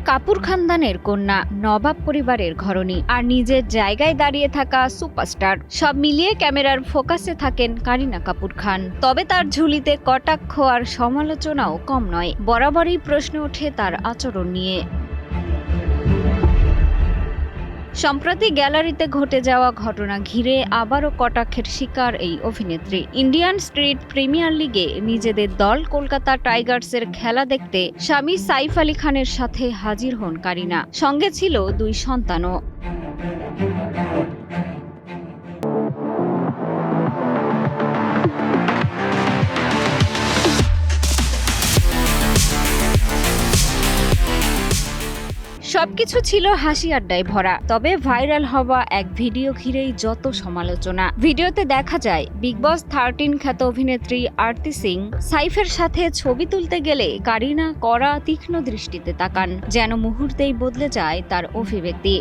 কাপুর খানদানের কন্যা, নবাব পরিবারের ঘরণী, আর নিজের জায়গায় দাঁড়িয়ে থাকা সুপারস্টার। সব মিলিয়ে ক্যামেরার ফোকাসে থাকেন কারিনা কাপুর খান। তবে তার ঝুলিতে কটাক্ষ আর সমালোচনাও কম নয়। বরাবরই প্রশ্ন ওঠে তার আচরণ নিয়ে। সম্প্রতি গ্যালারিতে ঘটে যাওয়া ঘটনা ঘিরে আবারও কটাক্ষের শিকার এই অভিনেত্রী। ইন্ডিয়ান স্ট্রিট প্রিমিয়ার লিগে নিজেদের দল কলকাতা টাইগার্সের খেলা দেখতে স্বামী সাইফ আলী খানের সাথে হাজির হন কারিনা। সঙ্গে ছিল 2 সন্তানও। সবকিছু ছিল হাসি আড্ডায় ভরা। তবে ভাইরাল হওয়া এক ভিডিও ঘিরেই যত সমালোচনা। ভিডিওতে দেখা যায় বিগ বস 13 খ্যাত অভিনেত্রী আরতি সিং সাইফের সাথে ছবি তুলতে গেলে কারিনা কড়া তীক্ষ্ণ দৃষ্টিতে তাকান, যেন মুহূর্তেই বদলে যায় তার অভিব্যক্তি।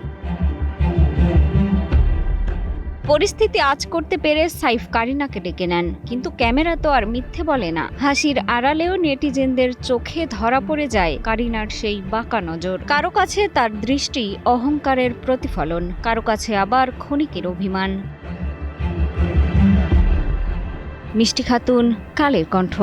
পরিস্থিতি আঁচ করতে পেরে সাইফ কারিনাকে ডেকে নেন, কিন্তু ক্যামেরা তো আর মিথ্যে বলে না। হাসির আড়ালেও নেটিজেনদের চোখে ধরা পড়ে যায় কারিনার সেই বাঁকা নজর। কারো কাছে তার দৃষ্টি অহংকারের প্রতিফলন, কারো কাছে আবার ক্ষণিকের অভিমান। মিষ্টি খাতুন, কালের কণ্ঠ।